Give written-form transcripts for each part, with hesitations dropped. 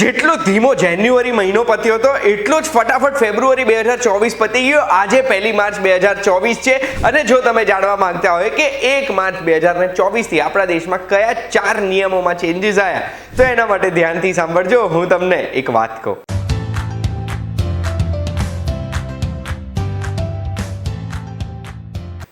જેટલો ધીમો જાન્યુઆરી મહિનો પત્યો હતો એટલો જ ફટાફટ ફેબ્રુઆરી 2024 પતી ગયો। આજે 1 માર્ચ 2024 છે અને જો તમે જાણવા માંગતા હોય કે 1 માર્ચ 2024 થી આપણા દેશમાં કયા 4 નિયમોમાં ચેન્જીસ આવ્યા તો એના માટે ધ્યાનથી સાંભળજો। હું તમને એક વાત કહું।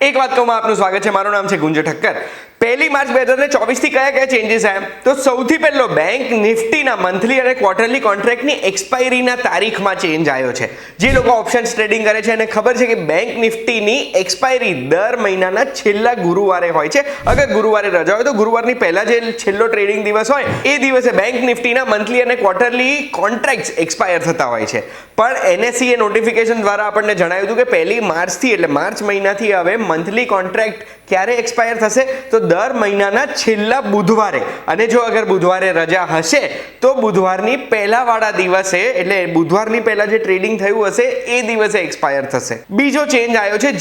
એક વાત કહું, આપનું સ્વાગત છે। મારું નામ છે ગુંજ ઠક્કર। 1 માર્ચ 2024 થી કયા કયા ચેન્જીસ આવ્યા તો સૌથી પહેલો બેંક નિફ્ટીના મંથલી અને ક્વાર્ટરલી કોન્ટ્રાક્ટની એક્સપાયરીના તારીખમાં ચેન્જ આવ્યો છે। જે લોકો ઓપ્શન્સ ટ્રેડિંગ કરે છે એને ખબર છે કે બેંક નિફ્ટીની એક્સપાયરી દર મહિનાના છેલ્લા ગુરુવારે હોય છે। અગર ગુરુવારે રજા હોય તો ગુરુવારની પહેલા જે છેલ્લો ટ્રેડિંગ દિવસ હોય એ દિવસે બેંક નિફ્ટીના મંથલી અને ક્વાર્ટરલી કોન્ટ્રાક્ટ્સ એક્સપાયર થતા હોય છે। પણ NSE નોટિફિકેશન દ્વારા આપણને જણાવ્યું હતું કે 1 માર્ચથી એટલે માર્ચ મહિનાથી હવે મંથલી કોન્ટ્રાક્ટ ક્યારે એક્સપાયર થશે તો દર મહિનાના છેલ્લા બુધવારે। અને જો અગર બુધવારે રજા હશે તો બુધવારની પહેલા વાળા દિવસે એટલે બુધવારની પહેલા જે ટ્રેડિંગ થયું હશે એ દિવસે એક્સપાયર થશે। બીજો ચેન્જ આવ્યો છે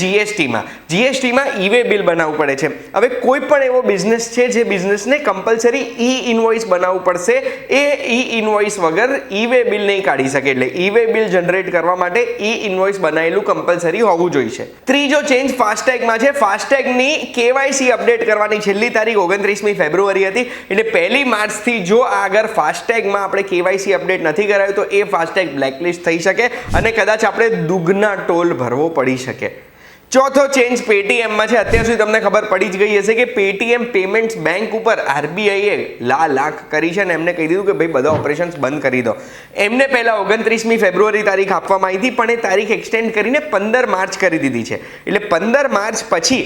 જીએસટીમાં ઈ-વે બિલ બનાવવું પડે છે। હવે કોઈ પણ એવો બિઝનેસ છે જે બિઝનેસને કમ્પલસરી ઈ ઇનવોઇસ બનાવવું પડશે, એ ઈ ઇનવોઇસ વગર ઈ-વે બિલ નહીં કાઢી શકે। એટલે ઈ-વે બિલ જનરેટ કરવા માટે ઈ ઇનવોઇસ બનાવેલું કમ્પલસરી હોવું જોઈએ। ત્રીજો ચેન્જ ફાસ્ટેગમાં છે। ફાસ્ટેગની KYC અપડેટ કરવાની છેલ્લી તારીખ 29મી ફેબ્રુઆરી હતી। એટલે 1 માર્ચથી જો આગળ ફાસ્ટેગમાં આપણે KYC અપડેટ નથી કરાયું તો એ ફાસ્ટેગ બ્લેકલિસ્ટ થઈ શકે અને કદાચ આપણે દુગના ટોલ ભરવો પડી શકે। ચોથો ચેન્જ પેટીએમમાં છે। અત્યાર સુધી તમને ખબર પડી જ ગઈ હશે કે પેટીએમ પેમેન્ટ્સ બેંક ઉપર RBIએ લાખ કરી છે અને એમને કહી દીધું કે ભાઈ બધા ઓપરેશન્સ બંધ કરી દો। એમને પહેલા 29મી ફેબ્રુઆરી તારીખ આપવામાં આવી હતી પણ એ તારીખ એક્સટેન્ડ કરીને 15 માર્ચ કરી દીધી છે। એટલે 15 માર્ચ પછી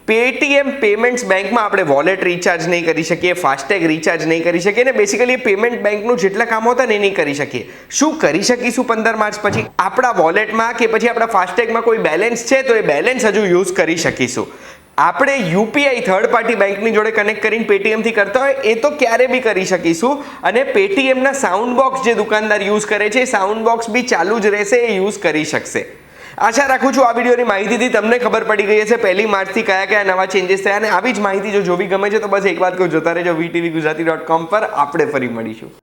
પેટીએમ પેમેન્ટ્સ બેંકમાં આપણે વોલેટ રિચાર્જ નહીં કરી શકીએ, ફાસ્ટેગ રિચાર્જ નહીં કરી શકીએ અને બેસિકલી પેમેન્ટ બેંકનું જેટલા કામ હતા ને નહીં કરી શકીએ। શું કરી શકીશું 15 માર્ચ પછી? આપણા વોલેટમાં કે પછી આપણા ફાસ્ટેગમાં કોઈ બેલેન્સ છે તો એ બેલેન્સ હજુ યુઝ કરી શકીશું। આપણે યુપીઆઈ થર્ડ પાર્ટી બેંકની જોડે કનેક્ટ કરીને પેટીએમથી કરતા હોય એ તો ક્યારે બી કરી શકીશું અને પેટીએમના સાઉન્ડ બોક્સ જે દુકાનદાર યુઝ કરે છે એ સાઉન્ડ બોક્સ બી ચાલુ જ રહેશે, એ યુઝ કરી શકશે। આશા રાખું છું આ વિડીયોની માહિતીથી તમને ખબર પડી ગઈ હશે 1 માર્ચથી કયા કયા નવા ચેન્જીસ થયા અને આવી જ માહિતી જો જોવી ગમે છે તો બસ એક વાત કહું, જોતા રહેજો VTV Gujarati.com પર। આપણે ફરી મળીશું।